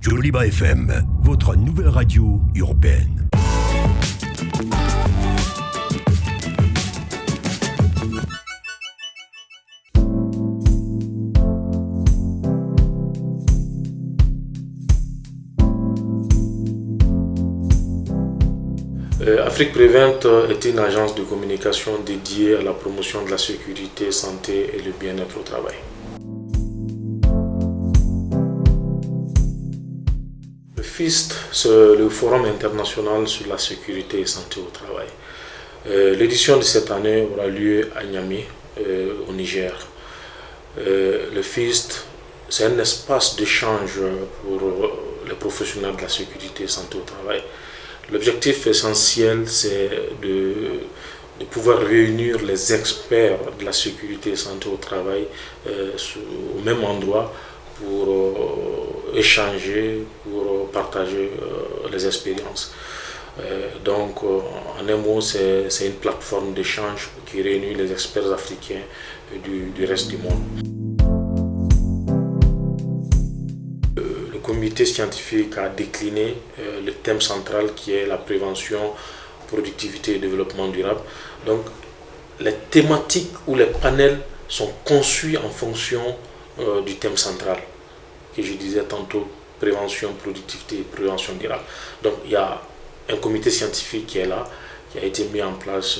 Joliba FM, votre nouvelle radio urbaine. Afrique Prevent est une agence de communication dédiée à la promotion de la sécurité, santé et le bien-être au travail. Le FIST, c'est le Forum international sur la sécurité et santé au travail. L'édition de cette année aura lieu à Niamey, au Niger. Le FIST, c'est un espace d'échange pour les professionnels de la sécurité et santé au travail. L'objectif essentiel, c'est de pouvoir réunir les experts de la sécurité et santé au travail au même endroit pour échanger, pour partager les expériences. Donc, en un mot, c'est une plateforme d'échange qui réunit les experts africains du reste du monde. Le comité scientifique a décliné le thème central qui est la prévention, productivité et développement durable. Donc, les thématiques ou les panels sont conçus en fonction du thème central que je disais tantôt, prévention, productivité et prévention durable. Donc, il y a un comité scientifique qui est là, qui a été mis en place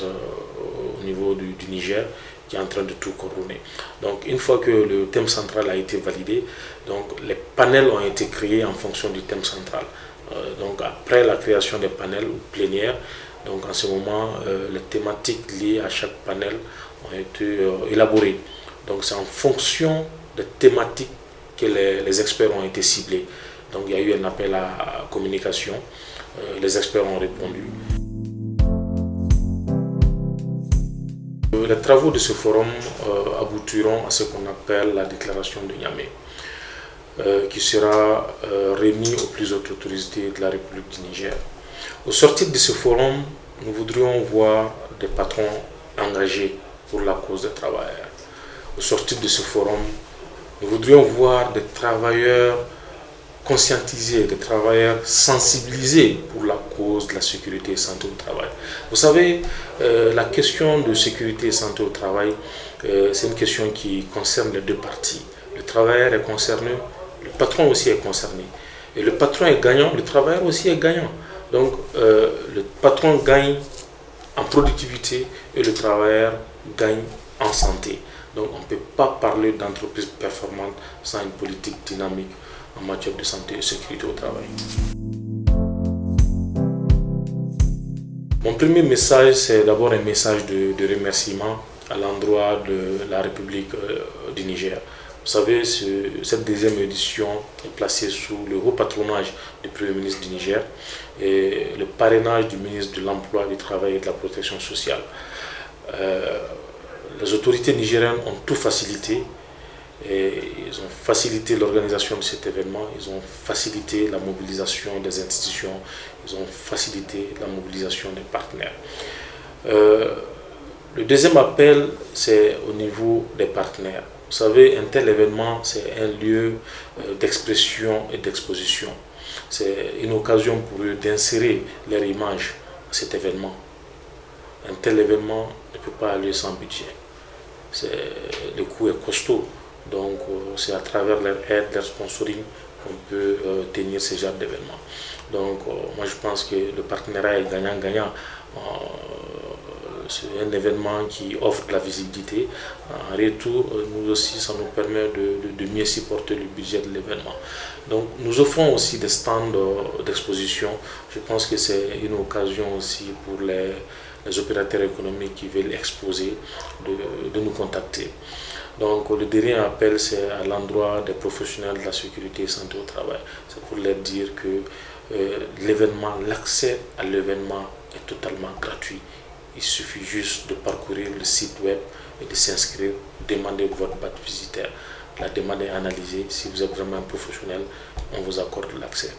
au niveau du Niger, qui est en train de tout coordonner. Donc, une fois que le thème central a été validé, donc les panels ont été créés en fonction du thème central. Donc, après la création des panels plénières, donc en ce moment, les thématiques liées à chaque panel ont été élaborées. Donc, c'est en fonction des thématiques que les experts ont été ciblés. Donc, il y a eu un appel à communication. Les experts ont répondu. Les travaux de ce forum aboutiront à ce qu'on appelle la déclaration de Niamey, qui sera remis aux plus hautes autorités de la République du Niger. Au sortir de ce forum, nous voudrions voir des patrons engagés pour la cause des travailleurs. Au sortir de ce forum, nous voudrions voir des travailleurs conscientisés, des travailleurs sensibilisés pour la cause de la sécurité et santé au travail. Vous savez, la question de sécurité et santé au travail, c'est une question qui concerne les deux parties. Le travailleur est concerné, le patron aussi est concerné. Et le patron est gagnant, le travailleur aussi est gagnant. Donc, le patron gagne en productivité et le travailleur gagne en santé. Donc, on ne peut pas parler d'entreprise performante sans une politique dynamique en matière de santé et sécurité au travail. Mon premier message, c'est d'abord un message de remerciement à l'endroit de la République du Niger. Vous savez, cette deuxième édition est placée sous le haut patronage du Premier ministre du Niger et le parrainage du ministre de l'Emploi, du Travail et de la Protection sociale. Les autorités nigériennes ont tout facilité. Et ils ont facilité l'organisation de cet événement, ils ont facilité la mobilisation des institutions, ils ont facilité la mobilisation des partenaires. Le deuxième appel, c'est au niveau des partenaires. Vous savez, un tel événement, c'est un lieu d'expression et d'exposition. C'est une occasion pour eux d'insérer leur image à cet événement. Un tel événement ne peut pas aller sans budget. Le coût est costaud. Donc, c'est à travers leur aide, leur sponsoring qu'on peut tenir ce genre d'événement. Donc, moi je pense que le partenariat est gagnant-gagnant. C'est un événement qui offre de la visibilité. En retour, nous aussi, ça nous permet de mieux supporter le budget de l'événement. Donc, nous offrons aussi des stands d'exposition. Je pense que c'est une occasion aussi pour les opérateurs économiques qui veulent exposer de nous contacter. Donc, le dernier appel, c'est à l'endroit des professionnels de la sécurité et santé au travail. C'est pour leur dire que l'accès à l'événement est totalement gratuit. Il suffit juste de parcourir le site web et de s'inscrire, demander votre badge visiteur. La demande est analysée. Si vous êtes vraiment un professionnel, on vous accorde l'accès.